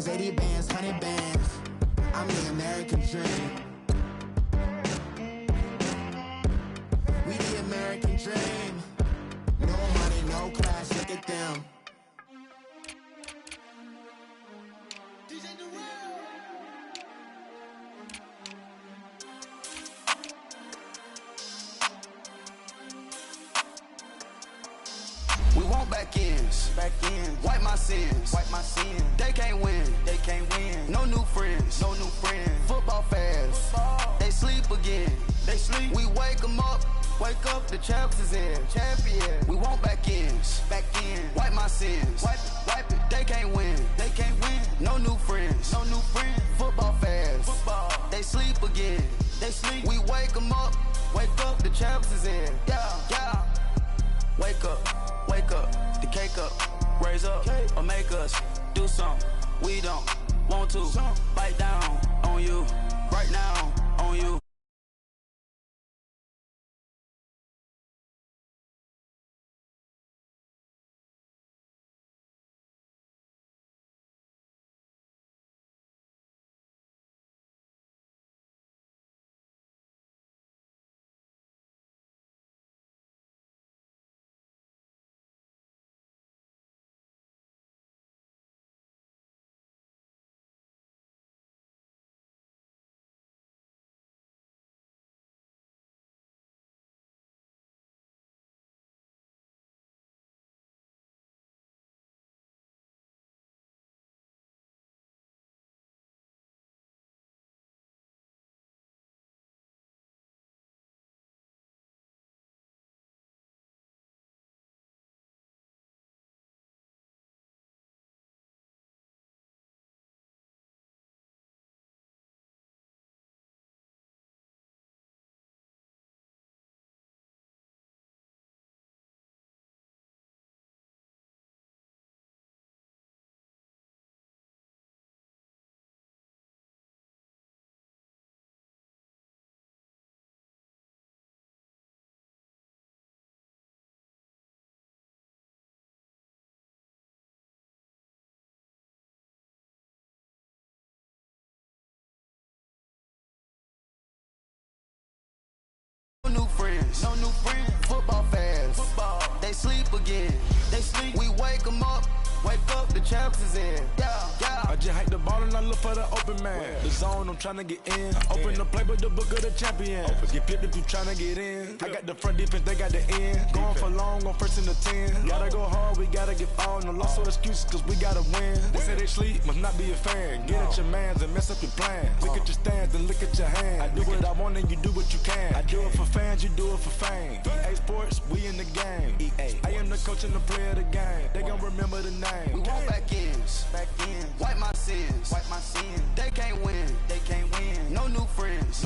bands, 80 bands, 100 bands. I'm the American dream. We the American dream. No money, no class, look at them. We want back ends, wipe my sins, They can't win, No new friends, Football fans, they sleep again, We wake them up, the champs is in, champion. We want back ends, wipe my sins, wipe it. They can't win, No new friends, Football fans, they sleep again, We wake them up, the champs is in, yeah. Wake up, the cake up, raise up, or make us do something we don't want to. Bite down on you, right now on you. No new friends, Football fans, they sleep again, We wake them up, the champs is in, yeah. I just hike the ball and I look for the open man. The zone, I'm trying to get in. Open the playbook, the book of the champion. Get flipped if you trying to get in. I got the front defense, they got the end. Going for long, on first and the 10. Gotta go hard, we gotta get all. No loss or excuses, cause we gotta win. They say they sleep, must not be a fan. Get at your mans and mess up your plans. Look at your stands and look at your hands. I do what I want and you do what you can. I do it for fans, you do it for fame. EA Sports, we in the game. I am the coach and the player of the game. They gon' remember the name. We want back ends, wipe my sins, They can't win, No new friends,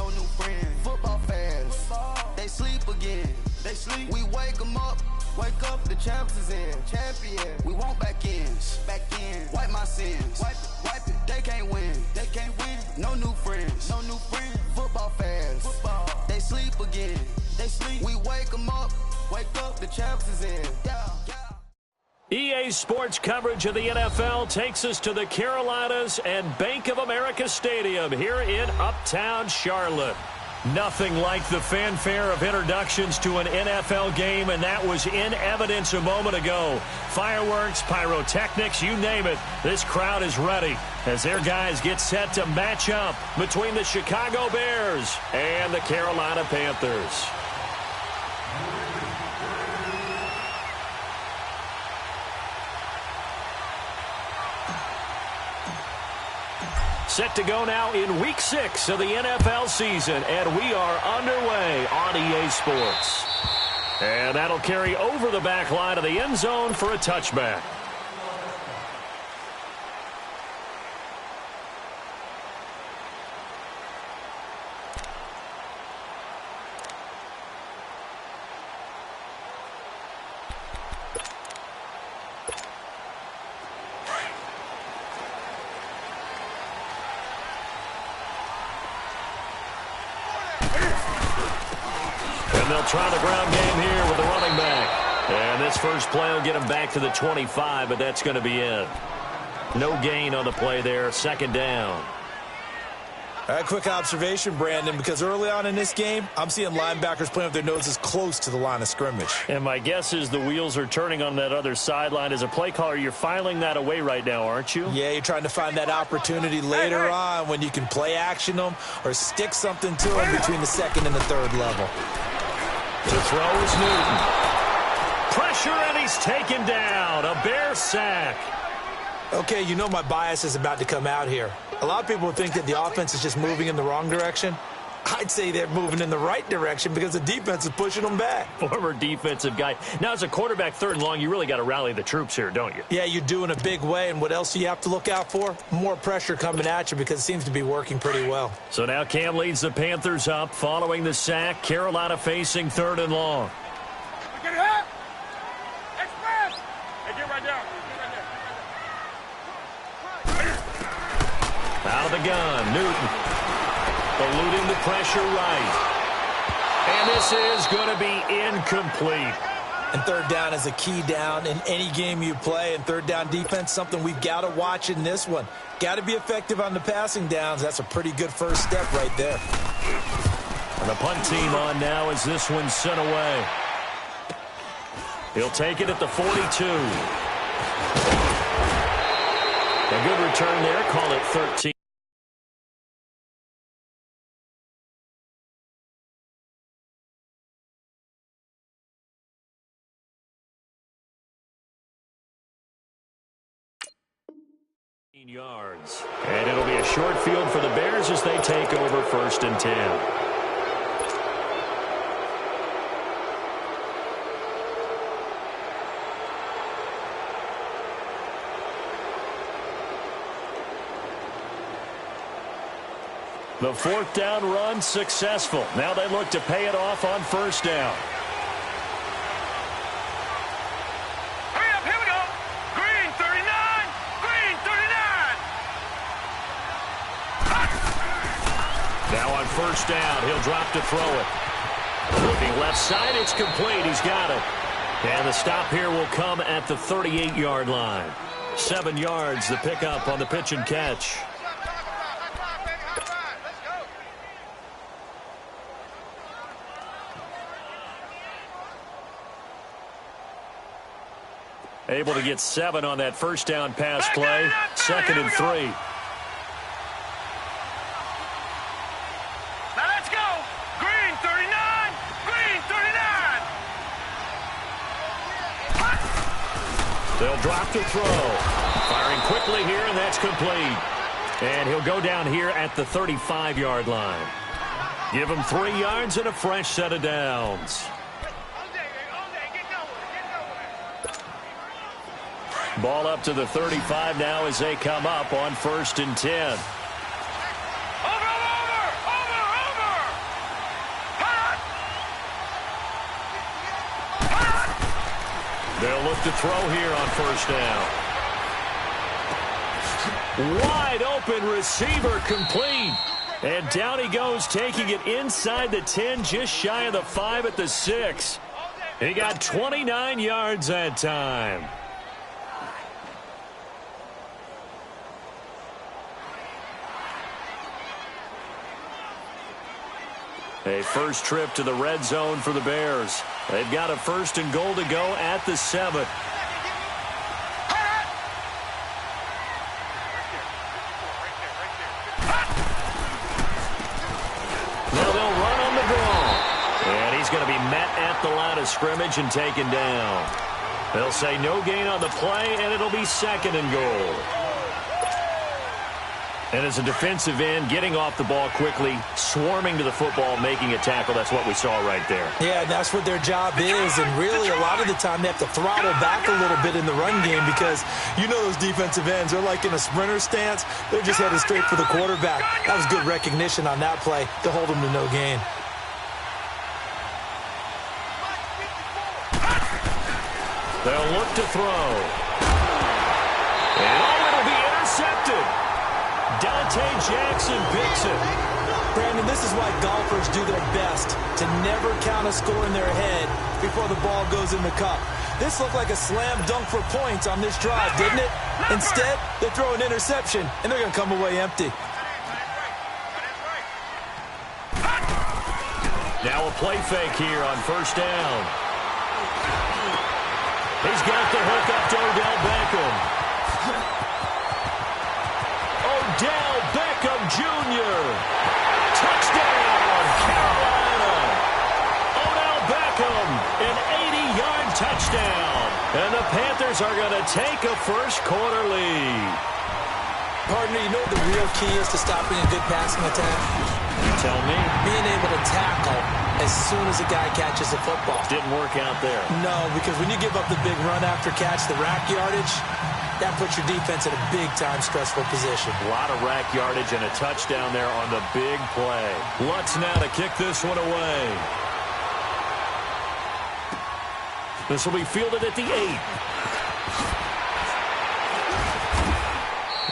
Football fans, they sleep again, We wake them up, the champs is in, champion. We want back ends, wipe my sins, wipe it. They can't win, No new friends, Football fans, they sleep again, We wake them up, the champs is in, yeah. EA Sports coverage of the NFL takes us to the Carolinas and Bank of America Stadium here in Uptown Charlotte. Nothing like the fanfare of introductions to an NFL game, and that was in evidence a moment ago. Fireworks, pyrotechnics, you name it. This crowd is ready as their guys get set to match up between the Chicago Bears and the Carolina Panthers. Set to go now in Week 6 of the NFL season, and we are underway on EA Sports. And that'll carry over the back line of the end zone for a touchback. And they'll try the ground game here with the running back. And this first play will get him back to the 25, but that's going to be it. No gain on the play there. Second down. A quick observation, Brandon, because early on in this game, I'm seeing linebackers playing with their noses close to the line of scrimmage. And my guess is the wheels are turning on that other sideline. As a play caller, you're filing that away right now, aren't you? Yeah, you're trying to find that opportunity later on when you can play action them or stick something to them between the second and the third level. To throw is Newton. Pressure, and he's taken down. A Bear sack. Okay, you know my bias is about to come out here. A lot of people think that the offense is just moving in the wrong direction. I'd say they're moving in the right direction because the defense is pushing them back. Former defensive guy. Now, as a quarterback, third and long, you really got to rally the troops here, don't you? Yeah, you do in a big way. And what else do you have to look out for? More pressure coming at you because it seems to be working pretty well. So now Cam leads the Panthers up following the sack. Carolina facing third and long. Get it up! Express! Hey, get right down. Out of the gun, Newton. Eluding the pressure right. And this is going to be incomplete. And third down is a key down in any game you play. And third down defense, something we've got to watch in this one. Got to be effective on the passing downs. That's a pretty good first step right there. And the punt team on now as this one's sent away. He'll take it at the 42. A good return there. Call it 13. Yards. And it'll be a short field for the Bears as they take over 1st and 10. The 4th down run successful. Now they look to pay it off on 1st down. Hurry up, here we go. Green 39, green 39. Now on 1st down, he'll drop to throw it. Looking left side, it's complete. He's got it. And the stop here will come at the 38-yard line. 7 yards, the pickup on the pitch and catch. Able to get 7 on that 1st down pass play. 2nd and 3. Now let's go. Green 39, green 39. They'll drop to throw. Firing quickly here, and that's complete. And he'll go down here at the 35-yard line. Give him 3 yards and a fresh set of downs. Ball up to the 35 now as they come up on 1st and 10. Over. They'll look to throw here on 1st down. Wide open receiver complete. And down he goes, taking it inside the 10, just shy of the 5 at the 6. He got 29 yards that time. A first trip to the red zone for the Bears. They've got a 1st and goal to go at the 7. Now they'll run on the draw. And he's going to be met at the line of scrimmage and taken down. They'll say no gain on the play, and it'll be 2nd and goal. And as a defensive end, getting off the ball quickly, swarming to the football, making a tackle, that's what we saw right there. Yeah, and that's what their job is. And really, a lot of the time, they have to throttle back a little bit in the run game because you know those defensive ends, they're like in a sprinter stance. They're just headed straight for the quarterback. That was good recognition on that play to hold them to no gain. They'll look to throw. And it'll be intercepted. Dante Jackson picks it. Brandon, this is why golfers do their best to never count a score in their head before the ball goes in the cup. This looked like a slam dunk for points on this drive, didn't it? Instead, they throw an interception, and they're going to come away empty. Now a play fake here on first down. He's got the hook up to Odell Beckham. Odell Beckham Jr. Touchdown, Carolina. Odell Beckham, an 80-yard touchdown. And the Panthers are going to take a first-quarter lead. Partner, you know what the real key is to stopping a good passing attack? You tell me. Being able to tackle as soon as a guy catches the football. Didn't work out there. No, because when you give up the big run after catch, the rack yardage, that puts your defense in a big-time stressful position. A lot of rack yardage and a touchdown there on the big play. Lutz now to kick this one away. This will be fielded at the 8.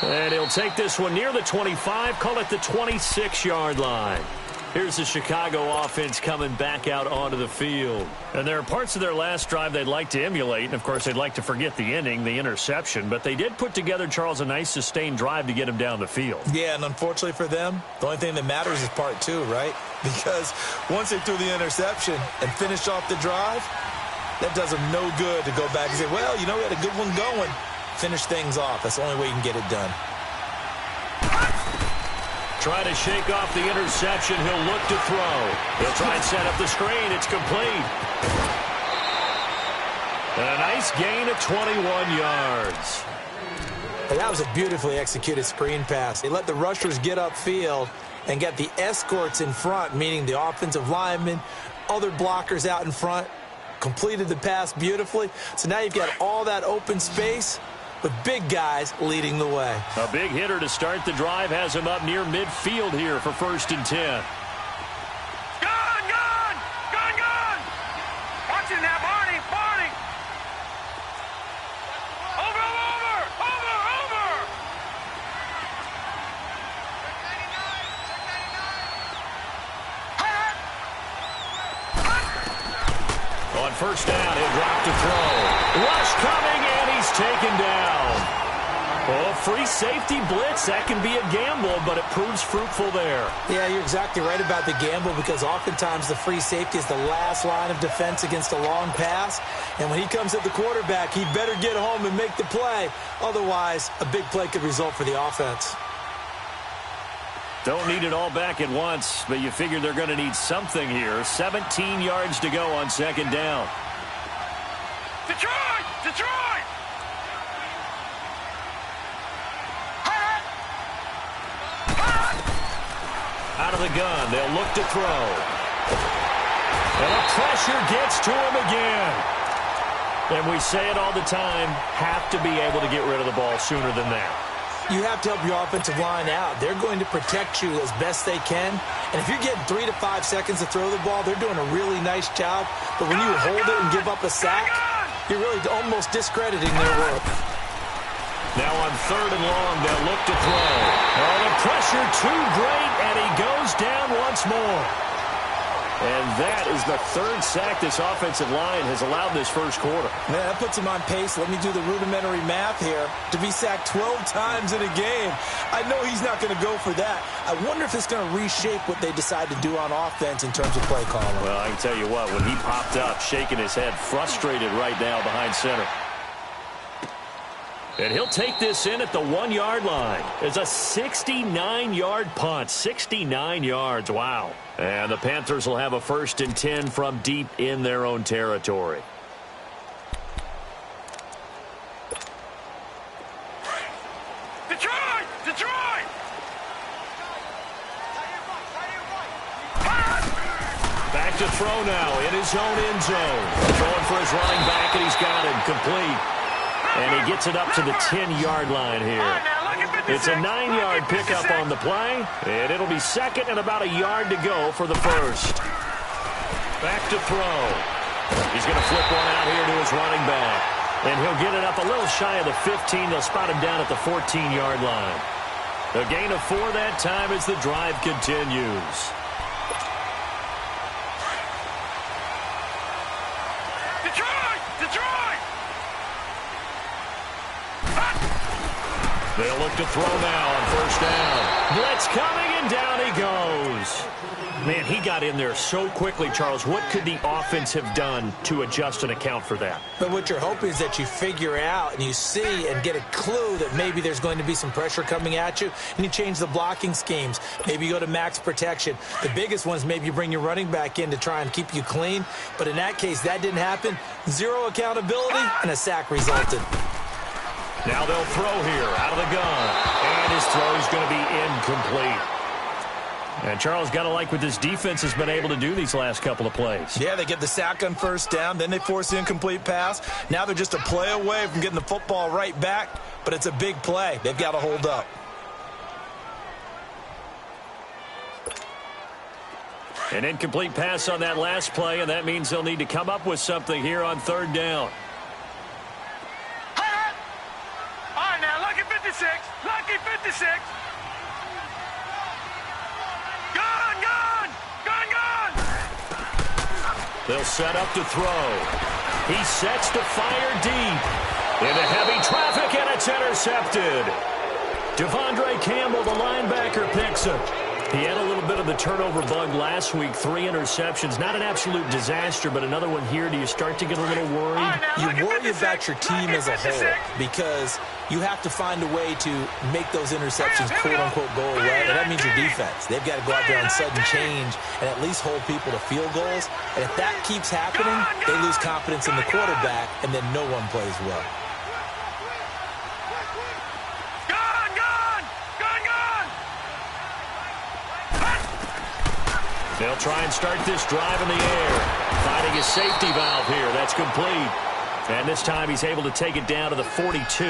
And he'll take this one near the 25, call it the 26-yard line. Here's the Chicago offense coming back out onto the field. And there are parts of their last drive they'd like to emulate. And, of course, they'd like to forget the ending, the interception. But they did put together, Charles, a nice sustained drive to get him down the field. Yeah, and unfortunately for them, the only thing that matters is part 2, right? Because once they threw the interception and finished off the drive, that does them no good to go back and say, well, you know, we had a good one going. Finish things off. That's the only way you can get it done. Try to shake off the interception. He'll look to throw. He'll try and set up the screen. It's complete. And a nice gain of 21 yards. And that was a beautifully executed screen pass. They let the rushers get upfield and get the escorts in front, meaning the offensive linemen, other blockers out in front, completed the pass beautifully. So now you've got all that open space with big guys leading the way. A big hitter to start the drive has him up near midfield here for 1st and 10. Gone! Watch it now, Barney! Over! On first down, he'll drop to throw. Rush coming, and he's taken down. Oh, free safety blitz. That can be a gamble, but it proves fruitful there. Yeah, you're exactly right about the gamble because oftentimes the free safety is the last line of defense against a long pass. And when he comes at the quarterback, he better get home and make the play. Otherwise, a big play could result for the offense. Don't need it all back at once, but you figure they're going to need something here. 17 yards to go on 2nd down. Detroit! Out of the gun, they'll look to throw. And the pressure gets to him again. And we say it all the time, have to be able to get rid of the ball sooner than that. You have to help your offensive line out. They're going to protect you as best they can. And if you're getting 3 to 5 seconds to throw the ball, they're doing a really nice job. But when you hold it and give up a sack, you're really almost discrediting their work. Now on 3rd and long, they'll look to throw. Oh, the pressure too great, and he goes down once more. And that is the 3rd sack this offensive line has allowed this first quarter. Man, that puts him on pace. Let me do the rudimentary math here. To be sacked 12 times in a game, I know he's not going to go for that. I wonder if it's going to reshape what they decide to do on offense in terms of play calling. Well, I can tell you what, when he popped up, shaking his head, frustrated right now behind center. And he'll take this in at the 1-yard line. It's a 69-yard punt. 69 yards. Wow. And the Panthers will have a 1st and 10 from deep in their own territory. Detroit! Back to throw now in his own end zone. Throwing for his running back, and he's got him complete. And he gets it up to the 10-yard line here. It's a 9-yard pickup on the play, and it'll be 2nd and about a yard to go for the 1st. Back to throw. He's going to flip one out here to his running back. And he'll get it up a little shy of the 15. They'll spot him down at the 14-yard line. A gain of 4 that time as the drive continues. Detroit! They'll look to throw now on first down. Blitz coming, and down he goes. Man, he got in there so quickly, Charles. What could the offense have done to adjust and account for that? But what you're hoping is that you figure out and you see and get a clue that maybe there's going to be some pressure coming at you, and you change the blocking schemes. Maybe you go to max protection. The biggest one is maybe you bring your running back in to try and keep you clean. But in that case, that didn't happen. Zero accountability, and a sack resulted. Now they'll throw here out of the gun. And his throw is going to be incomplete. And Charles, got to like what this defense has been able to do these last couple of plays. Yeah, they get the sack on first down, then they force the incomplete pass. Now they're just a play away from getting the football right back, but it's a big play. They've got to hold up. An incomplete pass on that last play, and that means they'll need to come up with something here on third down. All right, now, lucky 56. Lucky 56. They'll set up to throw. He sets to fire deep. Into heavy traffic, and it's intercepted. Devondre Campbell, the linebacker, picks it. He had a little bit of the turnover bug last week. 3 interceptions. Not an absolute disaster, but another one here. Do you start to get a little worried? You worry about your team as a whole because you have to find a way to make those interceptions, quote-unquote, go away, and that means your defense. They've got to go out there on sudden change and at least hold people to field goals. And if that keeps happening, they lose confidence in the quarterback, and then no one plays well. They'll try and start this drive in the air. Finding his safety valve here. That's complete. And this time he's able to take it down to the 42.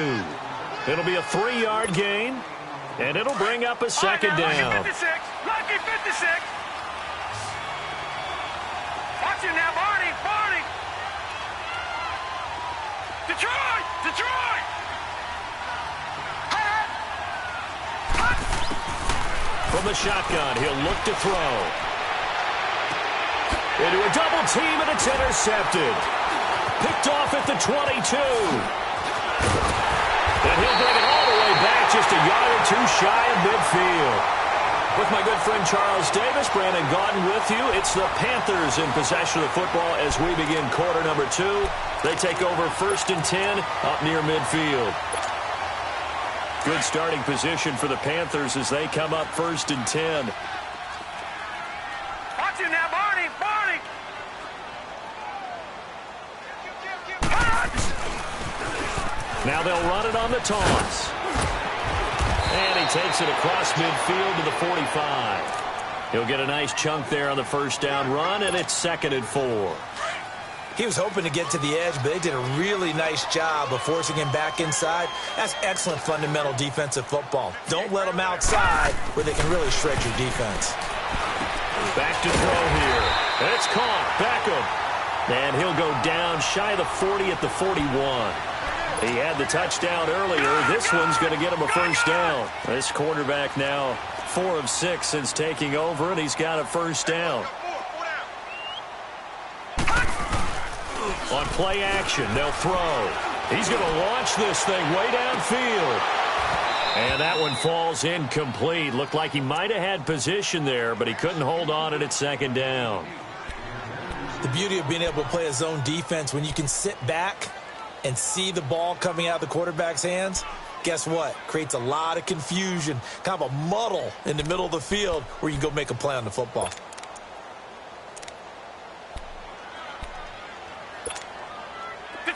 It'll be a 3-yard gain. And it'll bring up a second down. Lucky 56. Lucky 56. Watch him now, Barney. Barney. Detroit. Detroit. From the shotgun, he'll look to throw. Into a double team, and it's intercepted. Picked off at the 22. And he'll bring it all the way back, just a yard or two shy of midfield. With my good friend Charles Davis, Brandon Gaudin with you. It's the Panthers in possession of the football as we begin quarter number 2. They take over 1st and 10 up near midfield. Good starting position for the Panthers as they come up 1st and 10. Watch him now, Barney. Barney. Now they'll run it on the toss. And he takes it across midfield to the 45. He'll get a nice chunk there on the first down run, and it's 2nd and 4. He was hoping to get to the edge, but they did a really nice job of forcing him back inside. That's excellent fundamental defensive football. Don't let them outside where they can really shred your defense. Back to throw here. And it's caught. Beckham. And he'll go down shy of the 40 at the 41. He had the touchdown earlier. This one's going to get him a first down. This quarterback now 4 of 6 since taking over, and he's got a first down. On play action, they'll throw. He's going to launch this thing way downfield. And that one falls incomplete. Looked like he might have had position there, but he couldn't hold on it at 2nd down. The beauty of being able to play a zone defense when you can sit back and see the ball coming out of the quarterback's hands, guess what? Creates a lot of confusion, kind of a muddle in the middle of the field where you can go make a play on the football.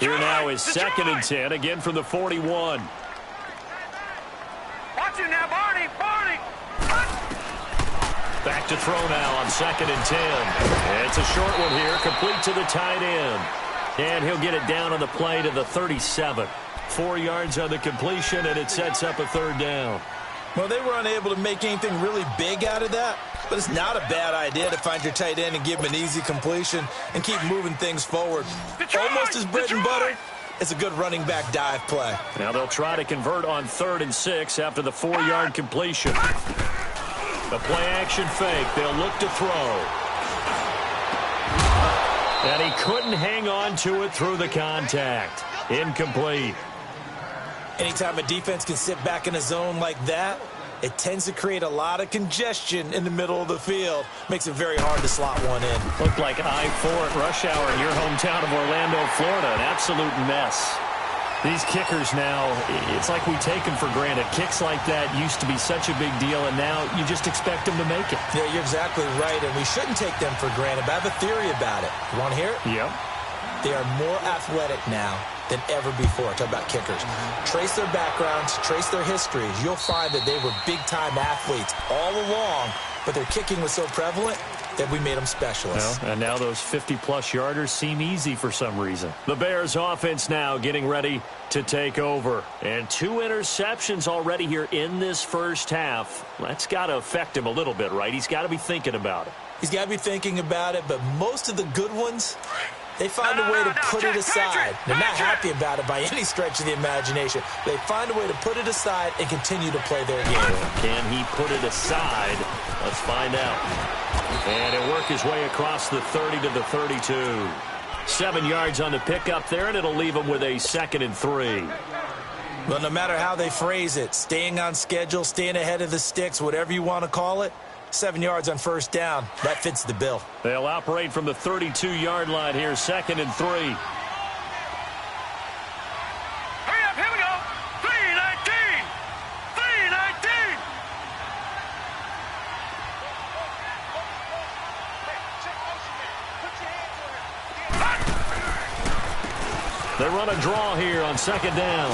Here now is 2nd and 10, again from the 41. Watch him now, Barney. Barney. Back to throw now on 2nd and 10. And it's a short one here, complete to the tight end. And he'll get it down on the play to the 37. 4 yards on the completion, and it sets up a 3rd down. Well, they were unable to make anything really big out of that, but it's not a bad idea to find your tight end and give him an easy completion and keep moving things forward. Detroit, almost his bread and butter, It's a good running back dive play. Now they'll try to convert on 3rd and 6 after the 4-yard completion. The play-action fake. They'll look to throw. And he couldn't hang on to it through the contact. Incomplete. Anytime a defense can sit back in a zone like that, it tends to create a lot of congestion in the middle of the field. Makes it very hard to slot one in. Looked like I-4 at rush hour in your hometown of Orlando, Florida. An absolute mess. These kickers now, it's like we take them for granted. Kicks like that used to be such a big deal, and now you just expect them to make it. Yeah, you're exactly right, and we shouldn't take them for granted, but I have a theory about it. You want to hear it? Yep. They are more athletic now than ever before. Talk about kickers. Trace their backgrounds, trace their histories. You'll find that they were big-time athletes all along, but their kicking was so prevalent that we made them specialists. Well, and now those 50-plus yarders seem easy for some reason. The Bears offense now getting ready to take over. And 2 interceptions already here in this first half. That's got to affect him a little bit, right? He's got to be thinking about it. He's got to be thinking about it, but most of the good ones, they find a way to put it aside. They're not happy about it by any stretch of the imagination. They find a way to put it aside and continue to play their game. Can he put it aside? Let's find out. And he'll work his way across the 30 to the 32. 7 yards on the pickup there, and it'll leave him with a 2nd and 3. Well, no matter how they phrase it, staying on schedule, staying ahead of the sticks, whatever you want to call it, 7 yards on first down, that fits the bill. They'll operate from the 32-yard line here, 2nd and 3. Hurry up, here we go. 3:19. 3:19. They run a draw here on 2nd down.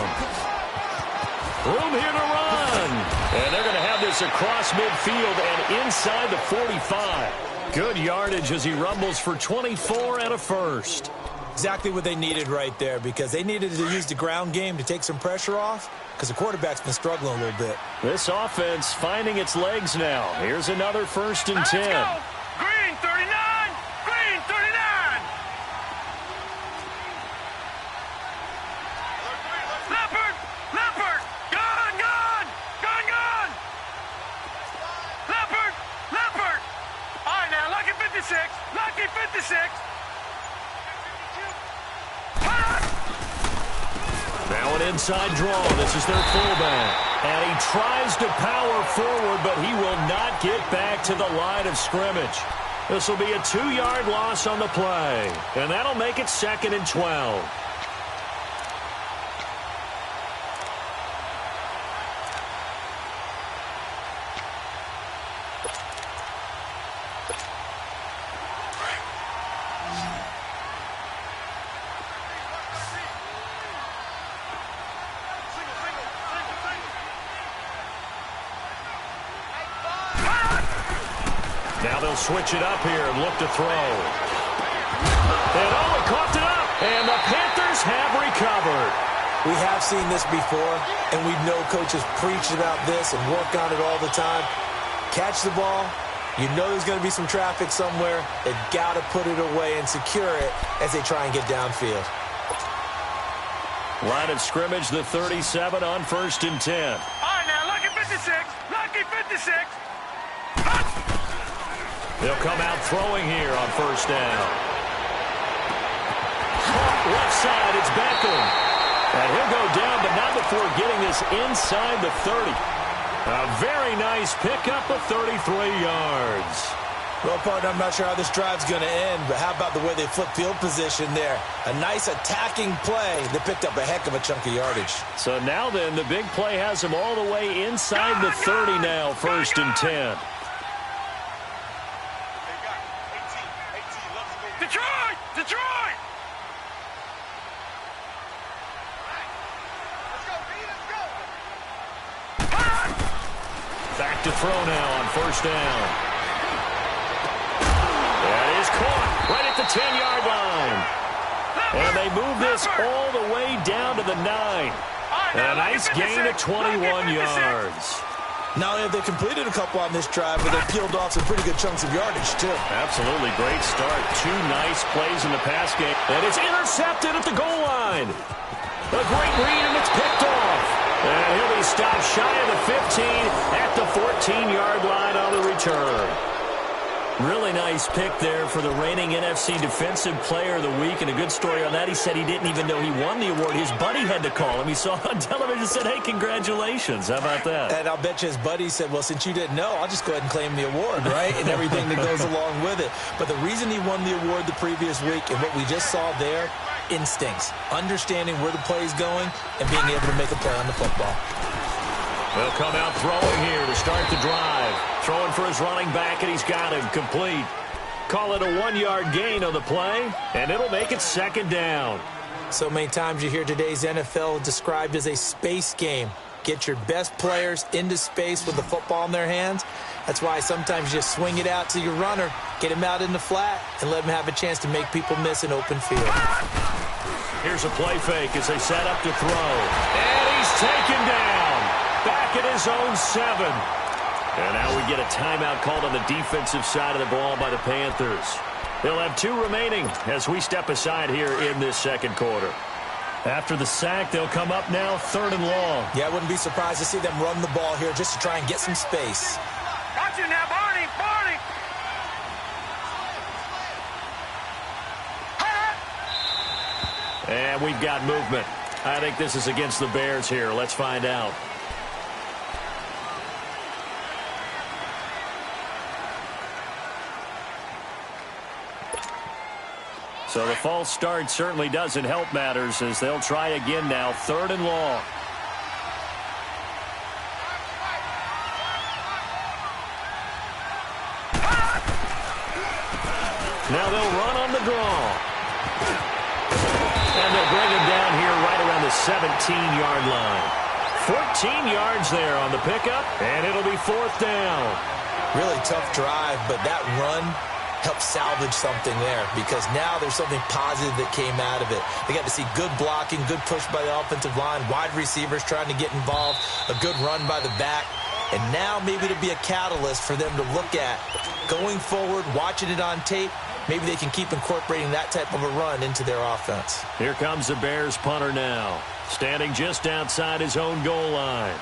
Room here to run. And they're going to have this across midfield and inside the 45. Good yardage as he rumbles for 24 and a first. Exactly what they needed right there, because they needed to use the ground game to take some pressure off, because the quarterback's been struggling a little bit. This offense finding its legs now. Here's another 1st and 10. Let's go. Green 39. Green 39. Leopard. Leopard. Gun. Gun. Gun. Gun. Leopard. Leopard. All right, now, lucky 56. Lucky 56. Now an inside draw. This is their fullback. And he tries to power forward, but he will not get back to the line of scrimmage. This will be a 2-yard loss on the play. And that'll make it 2nd and 12. Now they'll switch it up here and look to throw. And he coughed it up. And the Panthers have recovered. We have seen this before, and we know coaches preach about this and work on it all the time. Catch the ball. You know there's going to be some traffic somewhere. They've got to put it away and secure it as they try and get downfield. Line of scrimmage, the 37 on 1st and 10. All right, now, lucky 56. Lucky 56. They'll come out throwing here on 1st down. Left side, it's Beckham. And he'll go down, but not before getting this inside the 30. A very nice pickup of 33 yards. Well, partner, I'm not sure how this drive's going to end, but how about the way they flip field position there? A nice attacking play that picked up a heck of a chunk of yardage. So now then, the big play has him all the way inside the 30 now, 1st and 10. Detroit! Detroit! Back to throw now on 1st down. That is caught right at the 10-yard line. And they move this all the way down to the 9. And a nice gain of 21 yards. Not only have they completed a couple on this drive, but they peeled off some pretty good chunks of yardage, too. Absolutely great start. 2 nice plays in the pass game. And it's intercepted at the goal line. line. A great read, and it's picked off. And he'll be stopped shy of the 15 at the 14-yard line on the return. Really nice pick there for the reigning NFC Defensive Player of the Week. And a good story on that, he said he didn't even know he won the award. His buddy had to call him. He saw it on television and said, hey, congratulations. How about that? And I'll bet you his buddy said, well, since you didn't know, I'll just go ahead and claim the award, right? And everything that goes along with it. But the reason he won the award the previous week and what we just saw there, instincts, understanding where the play is going and being able to make a play on the football. They'll come out throwing here to start the drive. Throwing for his running back, and he's got him complete. Call it a 1-yard gain on the play, and it'll make it second down. So many times you hear today's NFL described as a space game. Get your best players into space with the football in their hands. That's why sometimes you just swing it out to your runner, get him out in the flat, and let him have a chance to make people miss an open field. Here's a play fake as they set up to throw. And he's taken down. Back at his own 7. And now we get a timeout called on the defensive side of the ball by the Panthers. They'll have 2 remaining as we step aside here in this second quarter. After the sack, they'll come up now 3rd and long. Yeah, I wouldn't be surprised to see them run the ball here just to try and get some space. Got you now, Barney! Barney! And we've got movement. I think this is against the Bears here. Let's find out. So the false start certainly doesn't help matters as they'll try again now. 3rd and long. Now they'll run on the draw. And they'll bring him down here right around the 17-yard line. 14 yards there on the pickup, and it'll be 4th down. Really tough drive, but that run help salvage something there because now there's something positive that came out of it. They got to see good blocking, good push by the offensive line, wide receivers trying to get involved, a good run by the back, and now maybe to be a catalyst for them to look at going forward, watching it on tape. Maybe they can keep incorporating that type of a run into their offense. Here comes the Bears punter now, standing just outside his own goal line.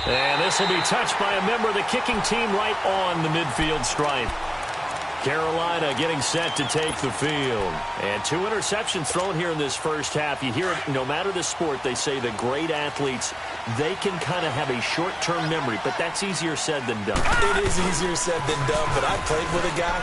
And this will be touched by a member of the kicking team right on the midfield stripe. Carolina getting set to take the field. And 2 interceptions thrown here in this first half. You hear it, no matter the sport, they say the great athletes, they can kind of have a short-term memory, but that's easier said than done. It is easier said than done, but I played with a guy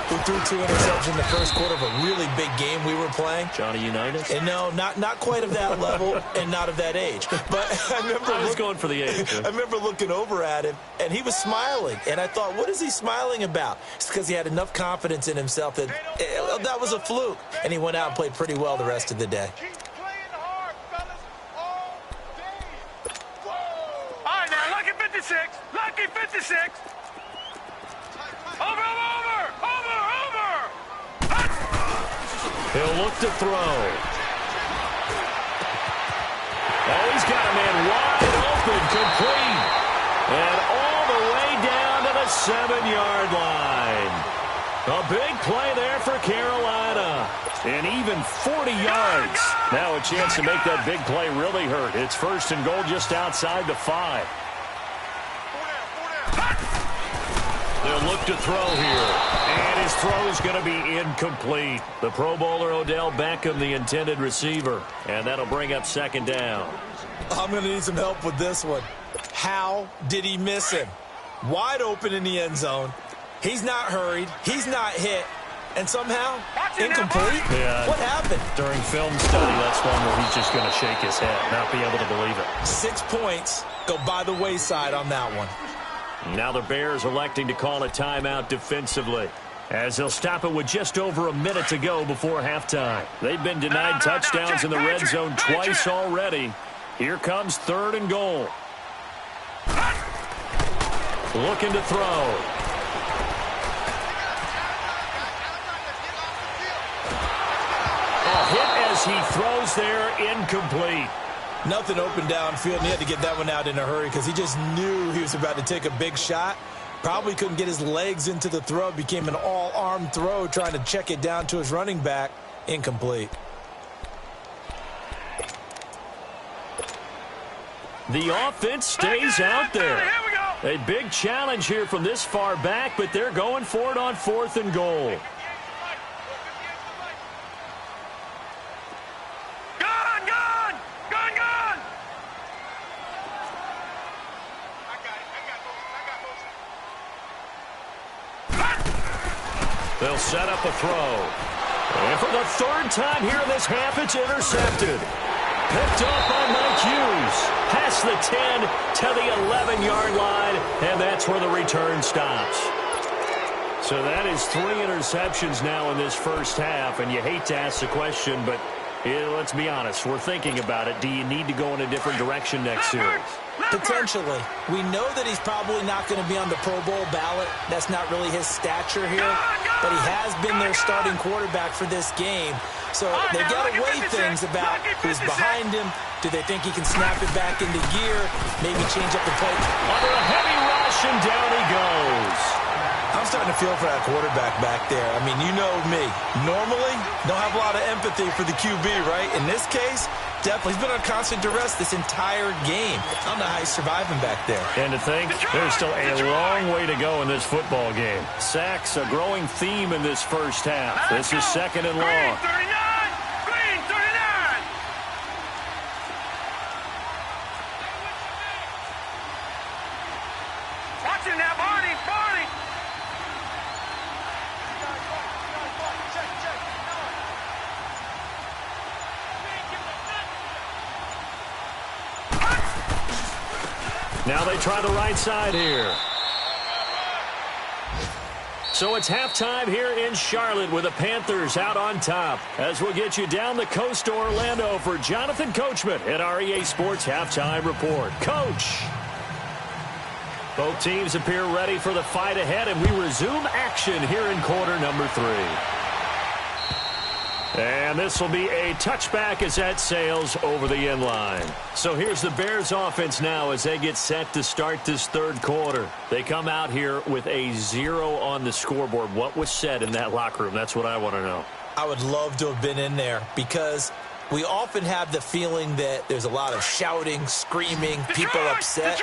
who threw 2 interceptions in the first quarter of a really big game we were playing. Johnny Unitas? And no, not quite of that level and not of that age. But I remember I was going for the age. I remember looking over at him, and he was smiling. And I thought, what is he smiling about? It's because he had enough confidence in himself that that was a fluke. And he went out and played pretty well the rest of the day. All right, now, lucky 56. Lucky 56. Over. He'll look to throw. Oh, he's got a man wide open, complete. And all the way down to the 7-yard line. A big play there for Carolina. And even 40 yards. Now a chance to make that big play really hurt. It's 1st and goal just outside the 5. They'll look to throw here. And his throw is going to be incomplete. The Pro Bowler Odell Beckham, the intended receiver. And that'll bring up 2nd down. I'm going to need some help with this one. How did he miss him? Wide open in the end zone. He's not hurried. He's not hit. And somehow, incomplete? Yeah. What happened? During film study, that's one where he's just going to shake his head, not be able to believe it. 6 points go by the wayside on that one. Now the Bears electing to call a timeout defensively. As they'll stop it with just over a minute to go before halftime. They've been denied touchdowns in the red zone twice already. Here comes 3rd and goal. Looking to throw. A hit as he throws there, incomplete. Nothing open downfield, and he had to get that one out in a hurry because he just knew he was about to take a big shot. Probably couldn't get his legs into the throw. Became an all-arm throw trying to check it down to his running back. Incomplete. The offense stays out there. A big challenge here from this far back, but they're going for it on 4th and goal. They'll set up a throw. And for the 3rd time here in this half, it's intercepted. Picked up by Mike Hughes. Past the 10 to the 11-yard line, and that's where the return stops. So that is 3 interceptions now in this first half, and you hate to ask the question, but let's be honest. We're thinking about it. Do you need to go in a different direction next series? Potentially. We know that he's probably not going to be on the Pro Bowl ballot. That's not really his stature here. But he has been their starting quarterback for this game. So they've got to weigh things about who's behind him. Do they think he can snap it back into gear? Maybe change up the play. Under a heavy rush, and down he goes. I'm starting to feel for that quarterback back there. I mean, you know me. Normally, don't have a lot of empathy for the QB, right? In this case, definitely. He's been on constant duress this entire game. I don't know how he's surviving back there. And to think, there's still a long way to go in this football game. Sacks, a growing theme in this first half. This is 2nd and long. Green 39! Watch him now, Barney! Now they try the right side here. So it's halftime here in Charlotte with the Panthers out on top. As we'll get you down the coast to Orlando for Jonathan Coachman at our EA Sports Halftime Report. Coach! Both teams appear ready for the fight ahead, and we resume action here in quarter number 3. And this will be a touchback as that sails over the end line. So here's the Bears offense now as they get set to start this 3rd quarter. They come out here with a 0 on the scoreboard. What was said in that locker room? That's what I want to know. I would love to have been in there because we often have the feeling that there's a lot of shouting, screaming, people upset.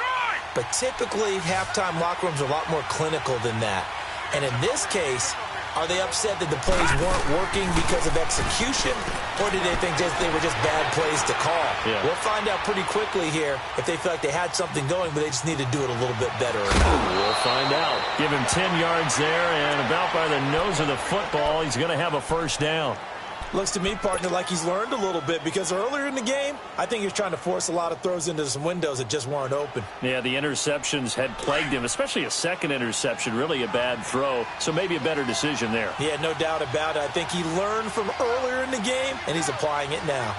But typically, halftime locker rooms are a lot more clinical than that. And in this case, are they upset that the plays weren't working because of execution, or did they think they were just bad plays to call? Yeah. We'll find out pretty quickly here if they feel like they had something going, but they just need to do it a little bit better. We'll find out. Give him 10 yards there, and about by the nose of the football, he's going to have a first down. Looks to me, partner, like he's learned a little bit because earlier in the game, I think he was trying to force a lot of throws into some windows that just weren't open. Yeah, the interceptions had plagued him, especially a second interception, really a bad throw. So maybe a better decision there. Yeah, no doubt about it. I think he learned from earlier in the game, and he's applying it now.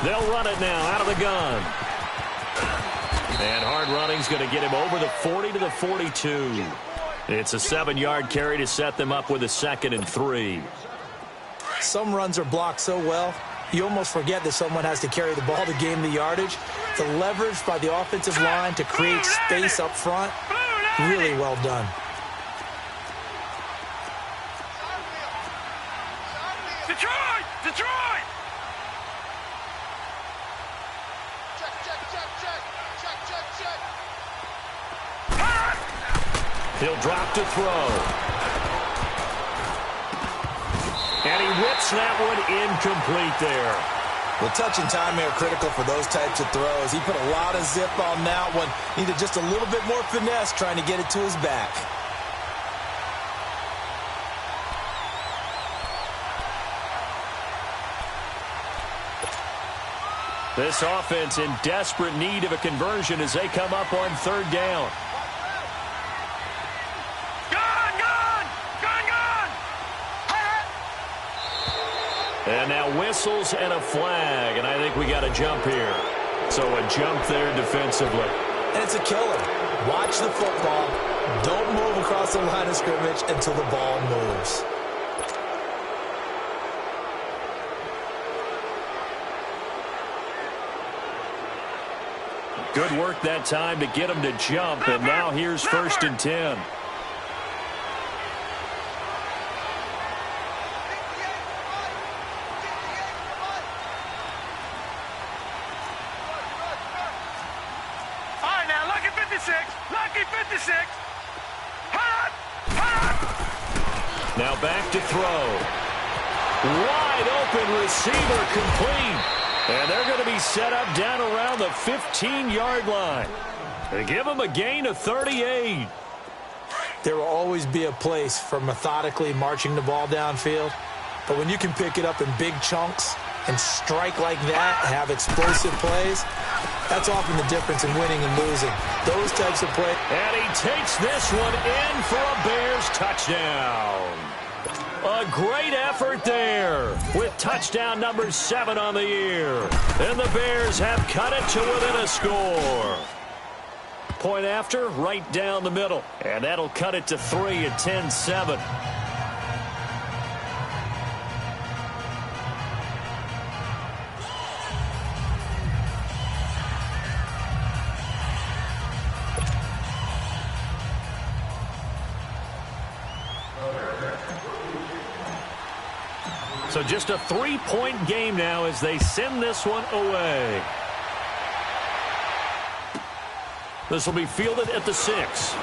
They'll run it now out of the gun. And hard running's going to get him over the 40 to the 42. It's a 7-yard carry to set them up with a 2nd and 3. Some runs are blocked so well, you almost forget that someone has to carry the ball to gain the yardage. The leverage by the offensive line to create space up front, really well done. Detroit! Detroit! He'll drop to throw. And he whips that one incomplete there. Well, touch and time are critical for those types of throws. He put a lot of zip on that one. Needed just a little bit more finesse trying to get it to his back. This offense in desperate need of a conversion as they come up on 3rd down. And now whistles and a flag, and I think we got a jump here. So a jump there defensively. And it's a killer. Watch the football. Don't move across the line of scrimmage until the ball moves. Good work that time to get him to jump, and now here's 1st and 10. Lucky 56. Now back to throw. Wide open receiver complete. And they're going to be set up down around the 15-yard line. They give them a gain of 38. There will always be a place for methodically marching the ball downfield. But when you can pick it up in big chunks and strike like that, have explosive plays, that's often the difference in winning and losing. Those types of plays. And he takes this one in for a Bears touchdown. A great effort there with touchdown number 7 on the year. And the Bears have cut it to within a score. Point after, right down the middle. And that'll cut it to 3 at 10-7. So just a 3-point game now as they send this one away. This will be fielded at the 6.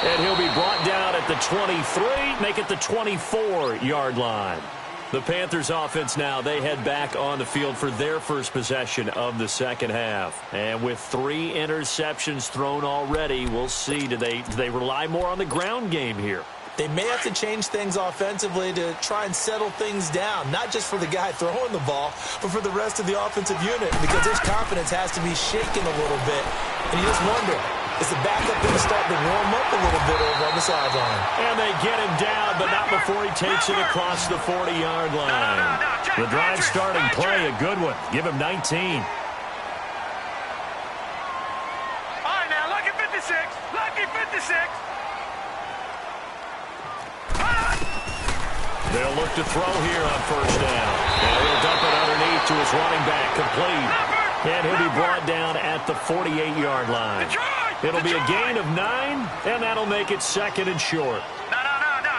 And he'll be brought down at the 23, make it the 24-yard line. The Panthers offense now, they head back on the field for their first possession of the second half. And with 3 interceptions thrown already, we'll see, do they rely more on the ground game here? They may have to change things offensively to try and settle things down, not just for the guy throwing the ball, but for the rest of the offensive unit, because his confidence has to be shaken a little bit. And you just wonder, is the backup going to start to warm up a little bit over on the sideline? And they get him down, but not before he takes it across the 40-yard line. The drive starting play, a good one. Give him 19. All right, now, lucky 56. Lucky 56. They'll look to throw here on first down. And he'll dump it underneath to his running back, complete. And he'll be brought down at the 48-yard line. It'll be a gain of 9, and that'll make it 2nd and short. No.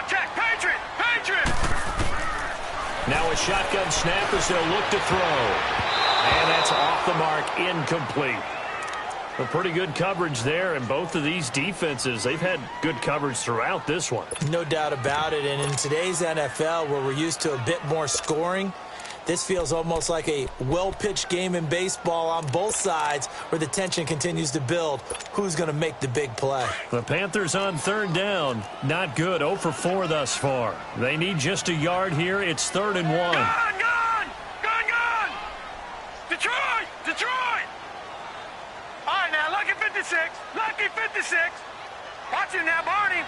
Check. Patriot. Now a shotgun snap as they'll look to throw. And that's off the mark, incomplete. A pretty good coverage there, and both of these defenses, they've had good coverage throughout this one. No doubt about it, and in today's NFL, where we're used to a bit more scoring, this feels almost like a well-pitched game in baseball on both sides where the tension continues to build. Who's going to make the big play? The Panthers on 3rd down. Not good. 0 for 4 thus far. They need just a yard here. It's 3rd and 1. Gone! Detroit! All right, now, lucky 56. Lucky 56. Watch him now, Barney.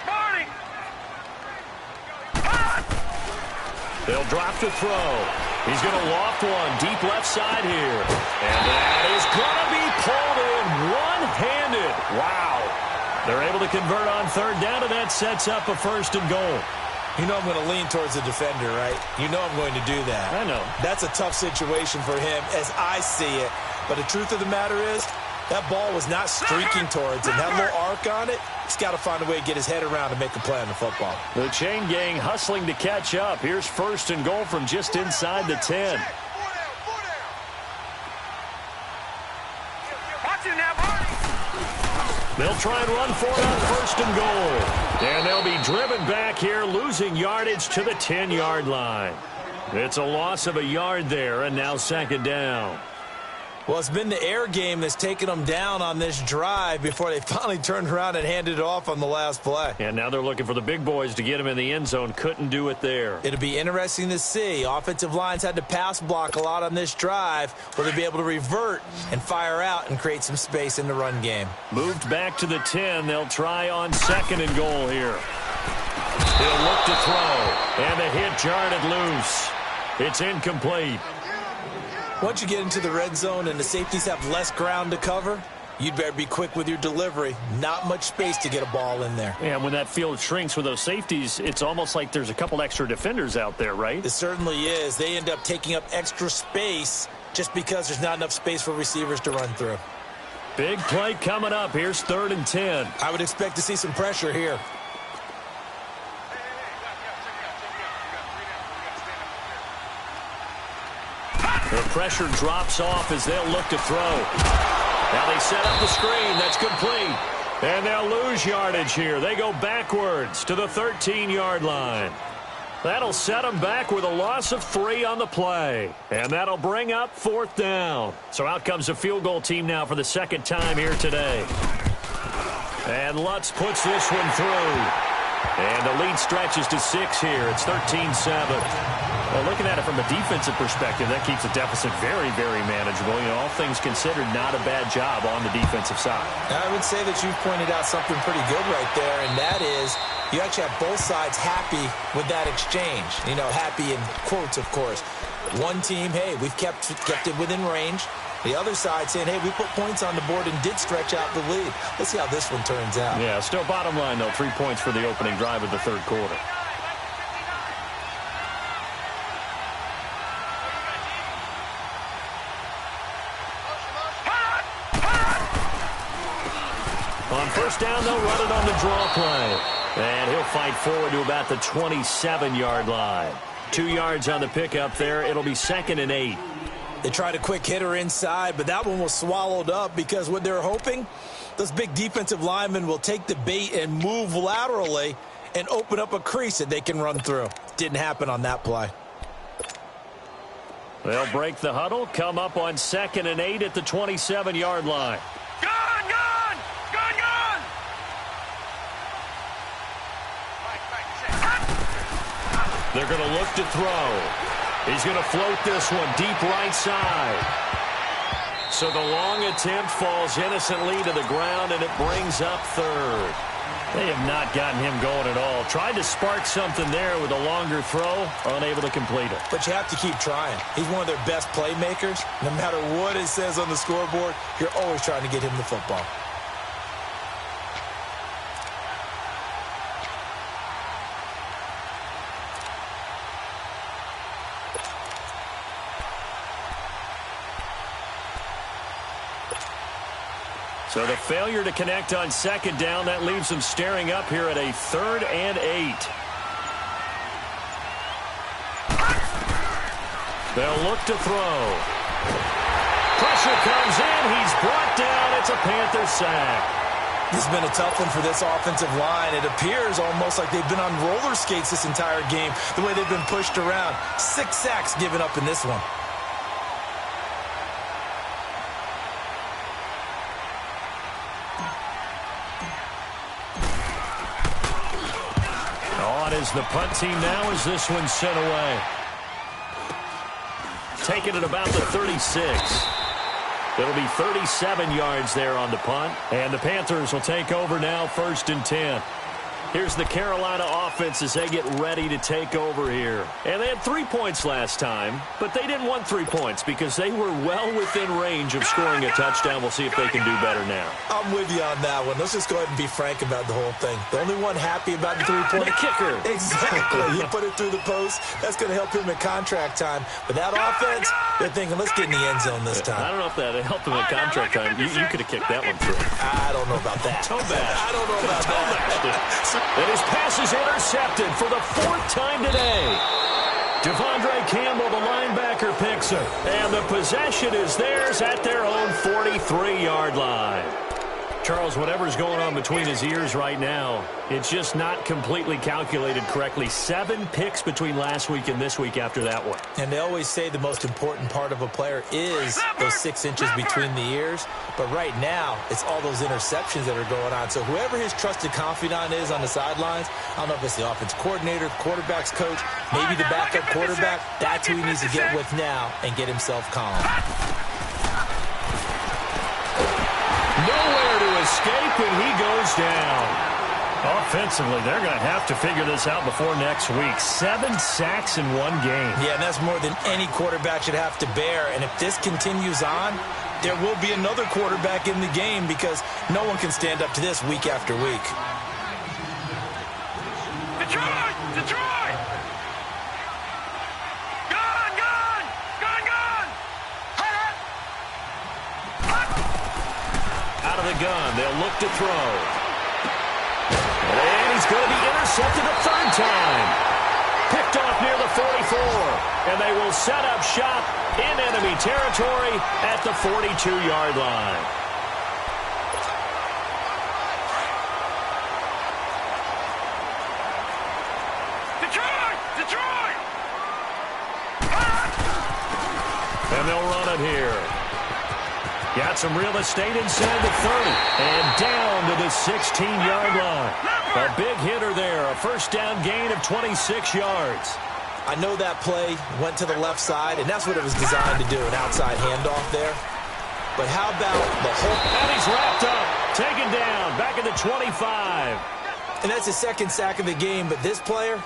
They'll drop to throw. He's going to loft one deep left side here. And that is going to be pulled in one-handed. Wow. They're able to convert on 3rd down, and that sets up a 1st and goal. You know I'm going to lean towards the defender, right? You know I'm going to do that. I know. That's a tough situation for him as I see it. But the truth of the matter is, that ball was not streaking towards him. That little arc on it, he's got to find a way to get his head around and make a play on the football. The chain gang hustling to catch up. Here's 1st and goal from just inside the 10. They'll try and run for it on 1st and goal. And they'll be driven back here, losing yardage to the 10-yard line. It's a loss of a yard there, and now 2nd down. Well, it's been the air game that's taken them down on this drive before they finally turned around and handed it off on the last play. And now they're looking for the big boys to get him in the end zone. Couldn't do it there. It'll be interesting to see. Offensive lines had to pass block a lot on this drive. Will they be able to revert and fire out and create some space in the run game? Moved back to the 10. They'll try on 2nd and goal here. He'll look to throw, and the hit jarred it loose. It's incomplete. Once you get into the red zone and the safeties have less ground to cover, you'd better be quick with your delivery. Not much space to get a ball in there. Yeah, when that field shrinks with those safeties, it's almost like there's a couple extra defenders out there, right? It certainly is. They end up taking up extra space just because there's not enough space for receivers to run through. Big play coming up. Here's 3rd and 10. I would expect to see some pressure here. The pressure drops off as they'll look to throw. Now they set up the screen. That's complete. And they'll lose yardage here. They go backwards to the 13-yard line. That'll set them back with a loss of 3 on the play. And that'll bring up 4th down. So out comes the field goal team now for the 2nd time here today. And Lutz puts this one through. And the lead stretches to 6 here. It's 13-7. Well, looking at it from a defensive perspective, that keeps the deficit very, very manageable. You know, all things considered, not a bad job on the defensive side. I would say that you've pointed out something pretty good right there, and that is you actually have both sides happy with that exchange. You know, happy in quotes, of course. One team, hey, we've kept it within range. The other side saying, hey, we put points on the board and did stretch out the lead. Let's see how this one turns out. Yeah, still bottom line, though, 3 points for the opening drive of the 3rd quarter. On 1st down, they'll run it on the draw play. And he'll fight forward to about the 27-yard line. 2 yards on the pickup there. It'll be 2nd and 8. They tried a quick hitter inside, but that one was swallowed up because what they're hoping, those big defensive linemen will take the bait and move laterally and open up a crease that they can run through. Didn't happen on that play. They'll break the huddle, come up on 2nd and 8 at the 27-yard line. They're going to look to throw. He's going to float this one deep right side. So the long attempt falls innocently to the ground, and it brings up 3rd. They have not gotten him going at all. Tried to spark something there with a longer throw, unable to complete it. But you have to keep trying. He's one of their best playmakers. No matter what it says on the scoreboard, you're always trying to get him the football. So the failure to connect on 2nd down, that leaves them staring up here at a 3rd and 8. They'll look to throw. Pressure comes in. He's brought down. It's a Panther sack. This has been a tough one for this offensive line. It appears almost like they've been on roller skates this entire game, the way they've been pushed around. 6 sacks given up in this one. Is the punt team now as this one's sent away. Taking it about the 36. It'll be 37 yards there on the punt. And the Panthers will take over now, 1st and 10. Here's the Carolina offense as they get ready to take over here. And they had 3 points last time, but they didn't want 3 points because they were well within range of scoring a touchdown. We'll see if they can do better now. I'm with you on that one. Let's just go ahead and be frank about the whole thing. The only one happy about the 3-point. The kicker. Exactly. He put it through the post. That's going to help him at contract time. But that offense, they're thinking, let's get in the end zone this time. I don't know if that helped him at contract time. You could have kicked that one through. I don't know about that. I don't know about that. And his pass is intercepted for the 4th time today. Devondre Campbell, the linebacker, picks her. And the possession is theirs at their own 43-yard line. Charles, whatever's going on between his ears right now, it's just not completely calculated correctly. 7 picks between last week and this week after that one. And they always say the most important part of a player is those 6 inches between the ears. But right now, it's all those interceptions that are going on. So whoever his trusted confidant is on the sidelines, I don't know if it's the offense coordinator, quarterback's coach, maybe the backup quarterback, that's who he needs to get with now and get himself calm. Nowhere to escape, and he goes down. Offensively, they're going to have to figure this out before next week. 7 sacks in one game. Yeah, and that's more than any quarterback should have to bear. And if this continues on, there will be another quarterback in the game because no one can stand up to this week after week. Detroit! Detroit! Gun! Gun! Gun! Gun! Out of the gun, they'll look to throw. And he's going to be intercepted a third time. Picked off near the 44. And they will set up shop in enemy territory at the 42-yard line. Detroit! Detroit! And they'll run it here. Got some real estate inside the 30. And down to the 16-yard line. A big hitter there. A first down gain of 26 yards. I know that play went to the left side, and that's what it was designed to do, an outside handoff there. But how about the whole... And he's wrapped up. Taken down. Back at the 25. And that's his second sack of the game, but this player,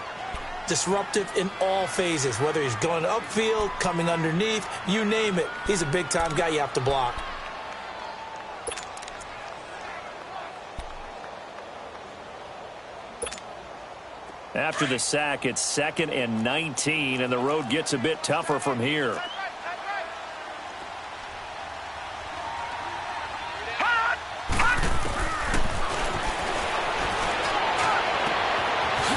disruptive in all phases, whether he's going upfield, coming underneath, you name it. He's a big-time guy you have to block. After the sack, it's 2nd and 19, and the road gets a bit tougher from here.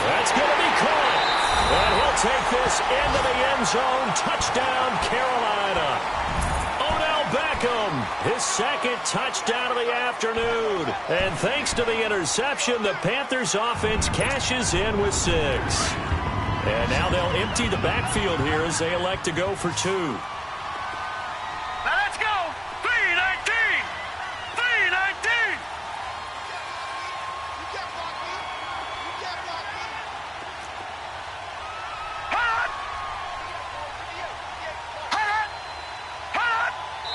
That's going to be caught. And he'll take this into the end zone. Touchdown, Carolina. Odell Beckham, his second touchdown of the afternoon. And thanks to the interception, the Panthers offense cashes in with 6. And now they'll empty the backfield here as they elect to go for 2. Now let's go! 3-19! 3-19!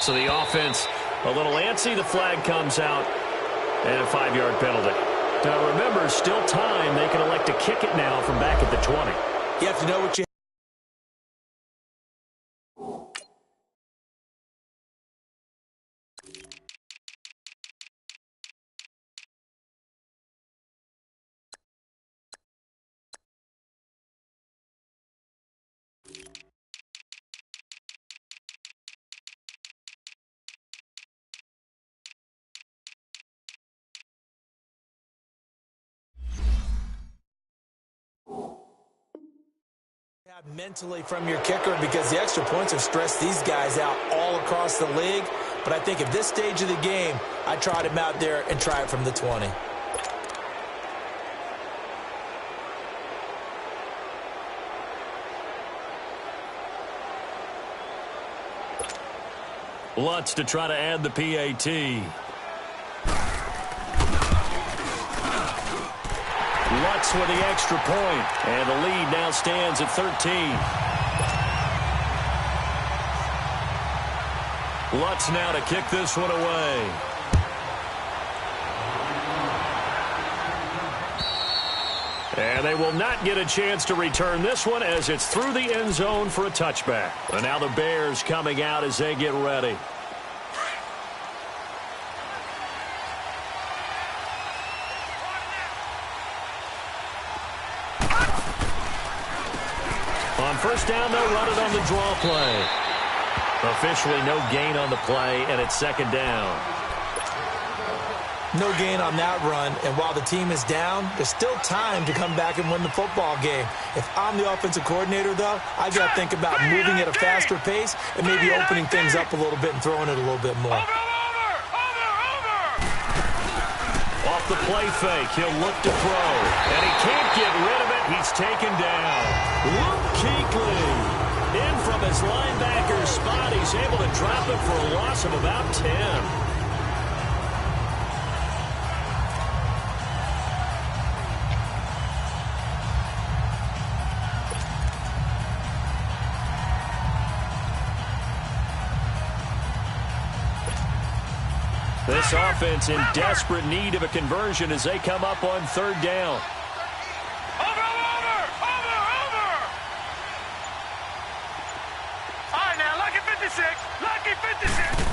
So the offense a little antsy. The flag comes out and a 5-yard penalty. Now remember, still time. They can elect to kick it now from back at the 20. You have to know what you... mentally from your kicker, because the extra points have stressed these guys out all across the league. But I think at this stage of the game, I tried him out there and try it from the 20. Lutz to try to add the PAT. Lutz with the extra point, and the lead now stands at 13. Lutz now to kick this one away. And they will not get a chance to return this one as it's through the end zone for a touchback. And now the Bears coming out as they get ready. On first down, they'll run it on the draw play. Officially no gain on the play, and it's second down. No gain on that run, and while the team is down, there's still time to come back and win the football game. If I'm the offensive coordinator, though, I've got to think about moving at a faster pace and maybe opening things up a little bit and throwing it a little bit more. Off the play fake, he'll look to throw, and he can't get rid of it. He's taken down. Luke Kuechly, in from his linebacker spot. He's able to drop it for a loss of about 10. This offense in desperate need of a conversion as they come up on third down. Over! All right, now, lucky 56. Lucky 56.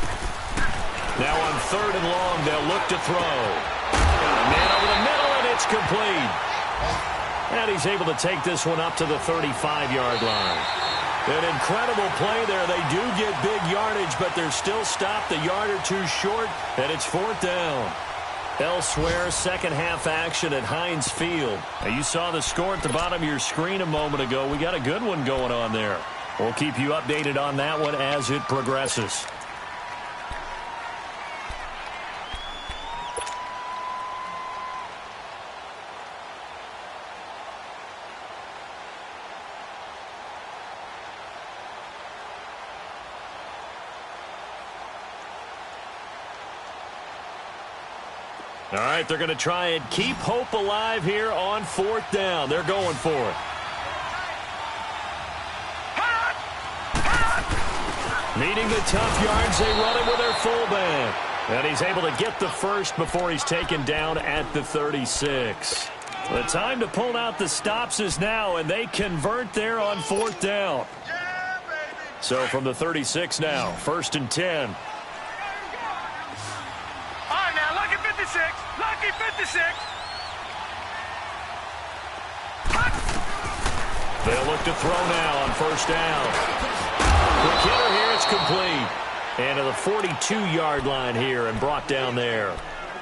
Now on third and long, they'll look to throw. Got a man over the middle, and it's complete. And he's able to take this one up to the 35-yard line. An incredible play there. They do get big yardage, but they're still stopped a yard or two short, and it's fourth down. Elsewhere, second half action at Heinz Field. Now, you saw the score at the bottom of your screen a moment ago. We got a good one going on there. We'll keep you updated on that one as it progresses. All right, they're going to try and keep hope alive here on fourth down. They're going for it. Needing the tough yards, they run it with their fullback. And he's able to get the first before he's taken down at the 36. The time to pull out the stops is now, and they convert there on fourth down. So from the 36 now, first and 10. Lucky 56. They'll look to throw now on first down. Quick hitter here, it's complete. And to the 42-yard line here and brought down there.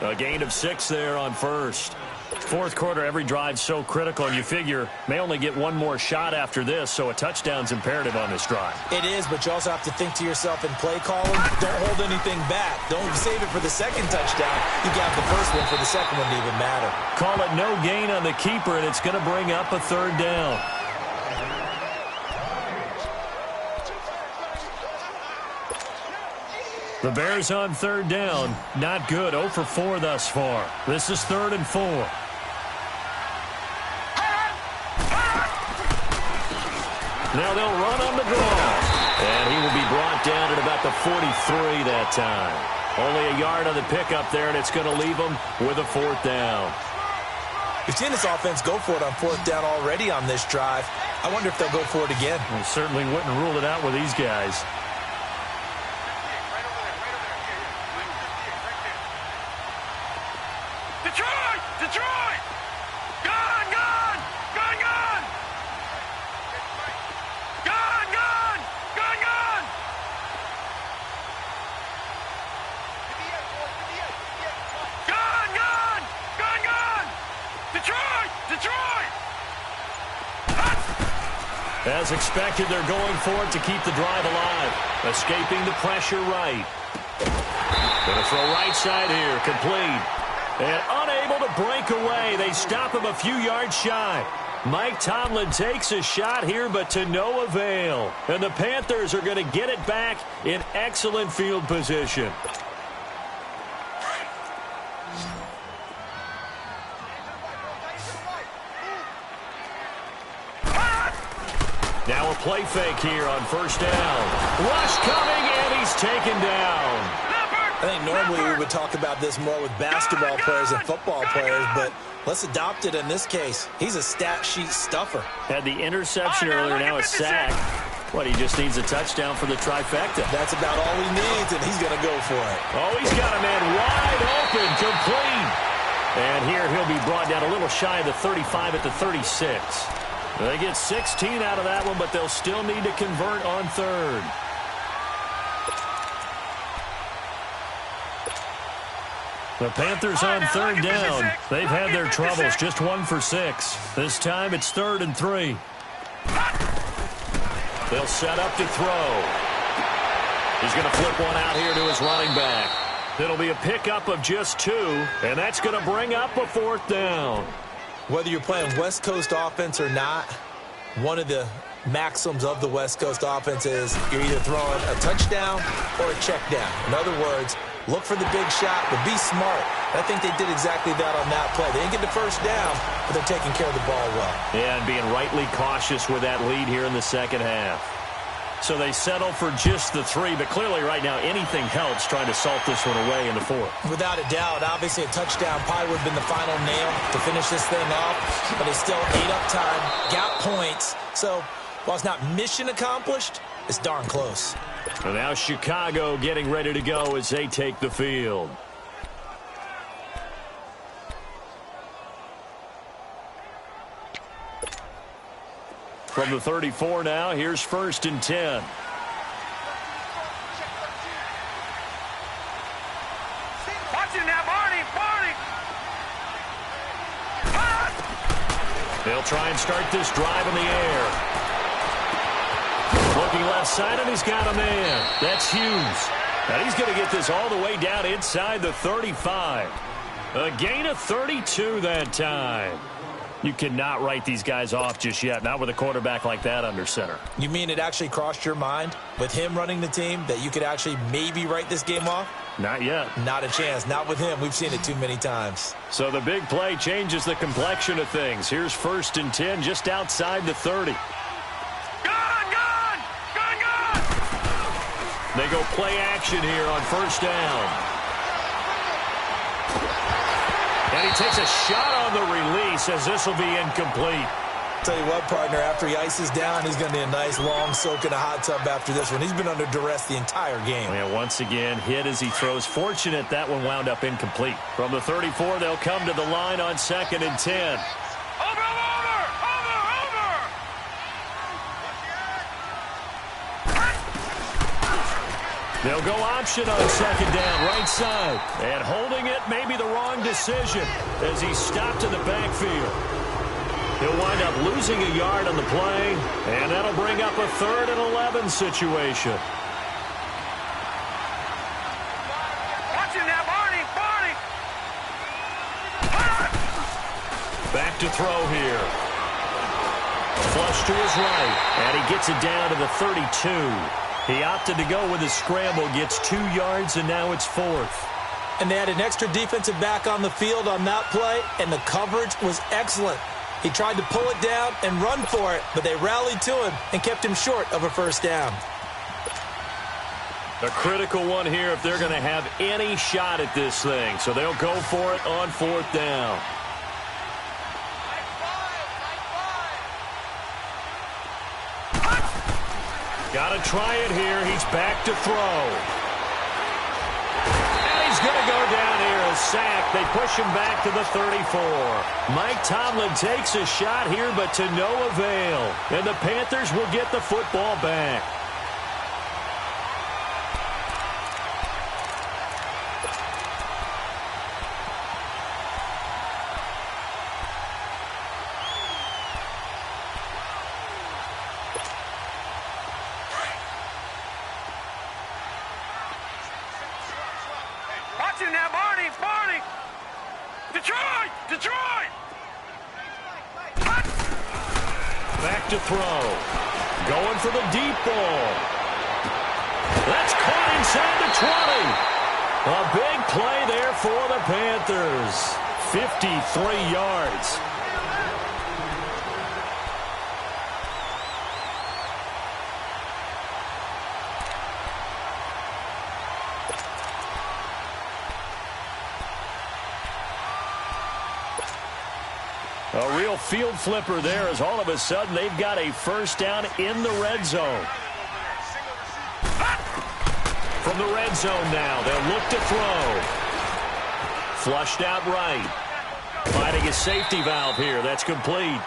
A gain of 6 there on first. Fourth quarter, every drive so critical, and you figure may only get one more shot after this, so a touchdown's imperative on this drive. It is, but you also have to think to yourself in play calling, don't hold anything back. Don't save it for the second touchdown. You got the first one for the second one to even matter. Call it no gain on the keeper, and it's going to bring up a third down. The Bears on third down. Not good. 0 for 4 thus far. This is 3rd and 4. Now they'll run on the draw. And he will be brought down at about the 43 that time. Only a yard on the pickup there, and it's going to leave them with a fourth down. We've seen this offense go for it on fourth down already on this drive. I wonder if they'll go for it again. We certainly wouldn't rule it out with these guys. Detroit! Gone! Gone! Gone! Gone! Gone! Gone! Gone! Gone! Gone! Gone! Gone! Gone! Detroit! Detroit! As expected, they're going for it to keep the drive alive. Escaping the pressure right. Going to throw right side here. Complete. And unable to break away. They stop him a few yards shy. Mike Tomlin takes a shot here, but to no avail. And the Panthers are going to get it back in excellent field position. Now a play fake here on first down. Rush coming, and he's taken down. I think normally we would talk about this more with basketball players and football players, but let's adopt it in this case. He's a stat sheet stuffer. Had the interception earlier, now a sack. What, he just needs a touchdown for the trifecta. That's about all he needs, and he's going to go for it. Oh, he's got a man wide open, complete. And here he'll be brought down a little shy of the 35 at the 36. They get 16 out of that one, but they'll still need to convert on third. The Panthers on third down. They've had their troubles, just 1 for 6. This time it's 3rd and 3. They'll set up to throw. He's going to flip one out here to his running back. It'll be a pickup of just 2, and that's going to bring up a fourth down. Whether you're playing West Coast offense or not, one of the maxims of the West Coast offense is you're either throwing a touchdown or a check down. In other words, look for the big shot, but be smart. I think they did exactly that on that play. They didn't get the first down, but they're taking care of the ball well. Yeah, and being rightly cautious with that lead here in the second half. So they settle for just the 3, but clearly right now anything helps trying to salt this one away in the 4th. Without a doubt, obviously a touchdown probably would have been the final nail to finish this thing off, but it's still ate up time, got points. So while it's not mission accomplished, it's darn close. And now Chicago getting ready to go as they take the field. From the 34 now, here's 1st and 10. Watch it now, Barney. They'll try and start this drive in the air. Looking left side, and he's got a man. That's Hughes. And he's going to get this all the way down inside the 35. A gain of 32 that time. You cannot write these guys off just yet, not with a quarterback like that under center. You mean it actually crossed your mind with him running the team that you could actually maybe write this game off? Not yet. Not a chance. Not with him. We've seen it too many times. So the big play changes the complexion of things. Here's 1st and 10 just outside the 30. Gone! They go play action here on 1st down. And he takes a shot on the release as this will be incomplete. Tell you what, partner, after he ices down, he's going to need a nice long soak in a hot tub after this one. He's been under duress the entire game. And once again, hit as he throws. Fortunate that one wound up incomplete. From the 34, they'll come to the line on 2nd and 10. Over! They'll go option on 2nd down, right side. And holding it may be the wrong decision as he's stopped in the backfield. He'll wind up losing a yard on the play, and that'll bring up a 3rd and 11 situation. Watch it now, Barney! Back to throw here. Flush to his right, and he gets it down to the 32. He opted to go with a scramble, gets 2 yards, and now it's 4th. And they had an extra defensive back on the field on that play, and the coverage was excellent. He tried to pull it down and run for it, but they rallied to him and kept him short of a 1st down. A critical one here if they're going to have any shot at this thing. So they'll go for it on 4th down. Got to try it here. He's back to throw. And he's going to go down here. A sack. They push him back to the 34. Mike Tomlin takes a shot here, but to no avail. And the Panthers will get the football back. Now, Barney! Detroit! Back to throw. Going for the deep ball. That's caught inside the 20. A big play there for the Panthers. 53 yards. A real field flipper there as all of a sudden they've got a 1st down in the red zone. From the red zone now, they'll look to throw. Flushed out right. Finding a safety valve here. That's complete.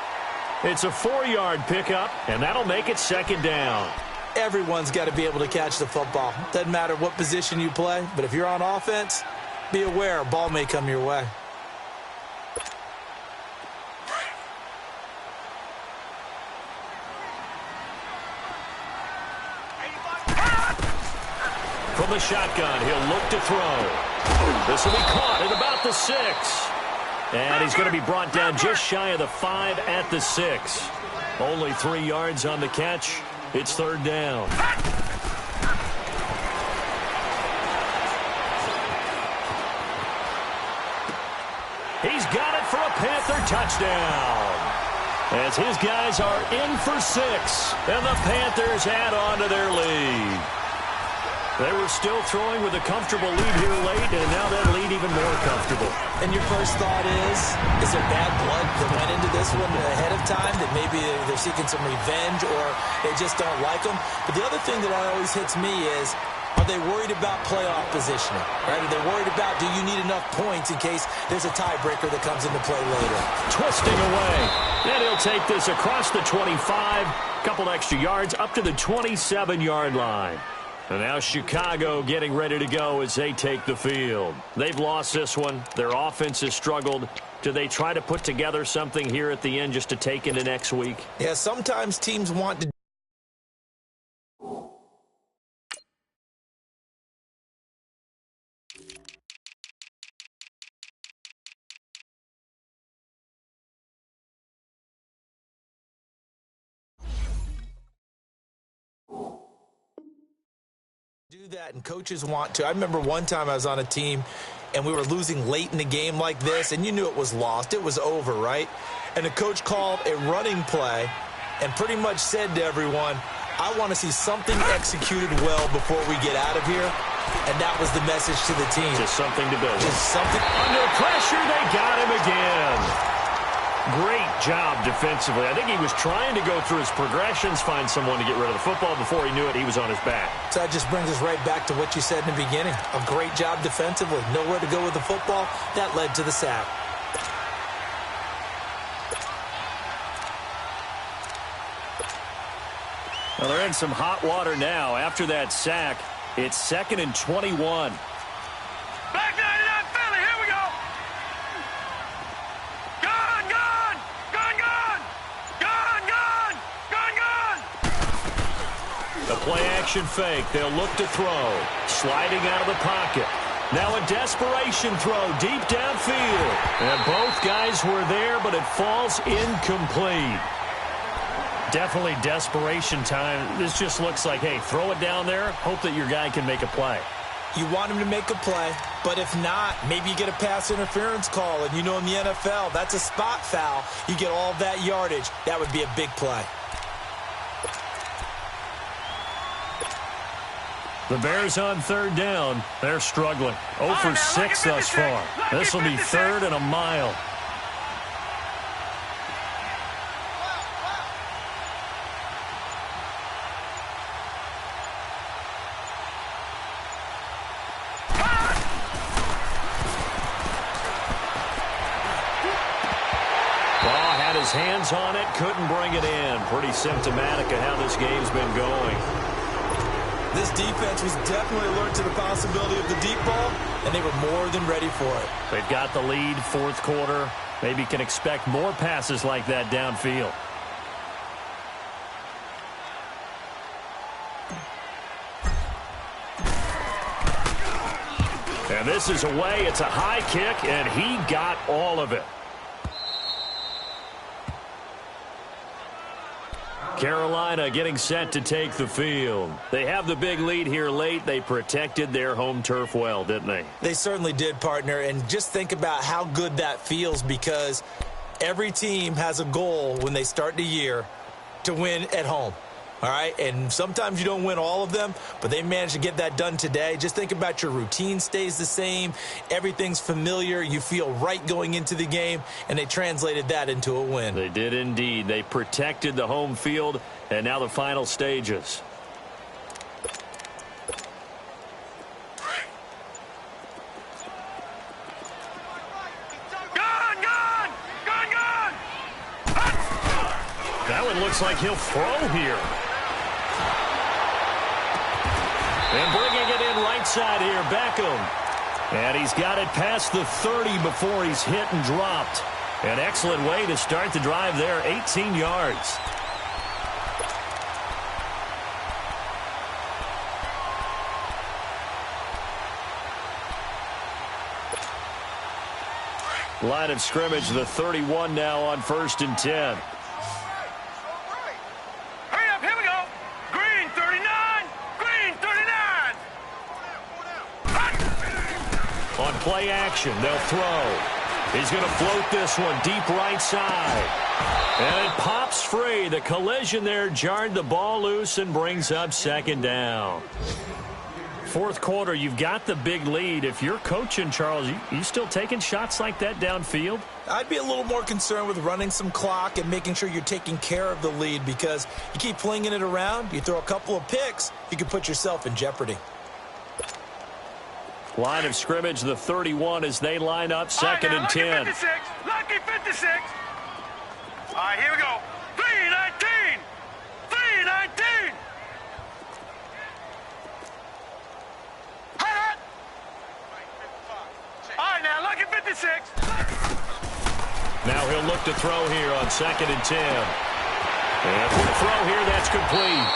It's a 4-yard pickup, and that'll make it 2nd down. Everyone's got to be able to catch the football. Doesn't matter what position you play, but if you're on offense, be aware a ball may come your way. From the shotgun, he'll look to throw. This will be caught at about the 6. And he's going to be brought down just shy of the 5 at the 6. Only 3 yards on the catch. It's 3rd down. He's got it for a Panther touchdown. as his guys are in for 6, and the Panthers add on to their lead. They were still throwing with a comfortable lead here late, and now that lead even more comfortable. And your first thought is there bad blood that went into this one ahead of time, that maybe they're seeking some revenge or they just don't like them? But the other thing that always hits me is, are they worried about playoff positioning? Right? Are they worried about, do you need enough points in case there's a tiebreaker that comes into play later? Twisting away. And he'll take this across the 25, couple extra yards up to the 27-yard line. And now Chicago getting ready to go as they take the field. They've lost this one. Their offense has struggled. Do they try to put together something here at the end just to take into next week? Yeah, sometimes teams want to do that, and coaches want to. I remember one time I was on a team and we were losing late in the game like this, and you knew it was lost. It was over, right? And the coach called a running play and pretty much said to everyone, I want to see something executed well before we get out of here. And that was the message to the team. Just something to build. Just something. Under pressure, they got him again. Great job defensively. I think he was trying to go through his progressions, find someone to get rid of the football. Before he knew it, he was on his back. So that just brings us right back to what you said in the beginning. A great job defensively. Nowhere to go with the football. That led to the sack. Well, they're in some hot water now. After that sack, it's 2nd and 21. Back 99 Philly, here we go. Gun, gun, gun, gun, gun, gun, gun, gun. The play-action fake. They'll look to throw. Sliding out of the pocket. Now a desperation throw deep downfield. And both guys were there, but it falls incomplete. Definitely desperation time. This just looks like, hey, throw it down there, hope that your guy can make a play. You want him to make a play, but if not, maybe you get a pass interference call. And you know in the NFL, that's a spot foul. You get all that yardage. That would be a big play. The Bears on 3rd down. They're struggling. 0 for 6 thus far. This will be 3rd and a mile. Hands on it, couldn't bring it in. Pretty symptomatic of how this game's been going. This defense was definitely alert to the possibility of the deep ball, and they were more than ready for it. They've got the lead, 4th quarter. Maybe can expect more passes like that downfield. And this is away. It's a high kick, and he got all of it. Carolina getting set to take the field. They have the big lead here late. They protected their home turf well, didn't they? They certainly did, partner. And just think about how good that feels, because every team has a goal when they start the year to win at home. All right, and sometimes you don't win all of them, but they managed to get that done today. Just think about your routine stays the same. Everything's familiar. You feel right going into the game, and they translated that into a win. They did indeed. They protected the home field, and now the final stages. That one looks like he'll throw here. And bringing it in right side here, Beckham. And he's got it past the 30 before he's hit and dropped. An excellent way to start the drive there, 18 yards. Line of scrimmage, the 31 now on 1st and 10. On play action, they'll throw. He's going to float this one deep right side. And it pops free. The collision there jarred the ball loose and brings up second down. Fourth quarter, you've got the big lead. If you're coaching, Charles, you still taking shots like that downfield? I'd be a little more concerned with running some clock and making sure you're taking care of the lead, because you keep flinging it around, you throw a couple of picks, you could put yourself in jeopardy. Line of scrimmage, the 31 as they line up, second and 10. Lucky 56. Lucky 56. All right, here we go. 3-19. 3-19. All right, now, lucky 56. Now he'll look to throw here on second and 10. And for the throw here, that's complete.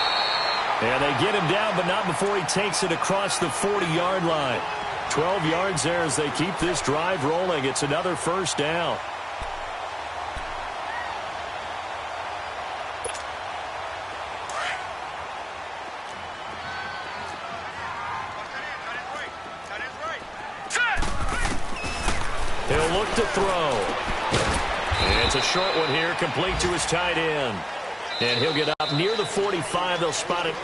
And they get him down, but not before he takes it across the 40-yard line. 12 yards there as they keep this drive rolling. It's another first down. He'll look to throw. And it's a short one here, complete to his tight end. And he'll get up near the 45. They'll spot it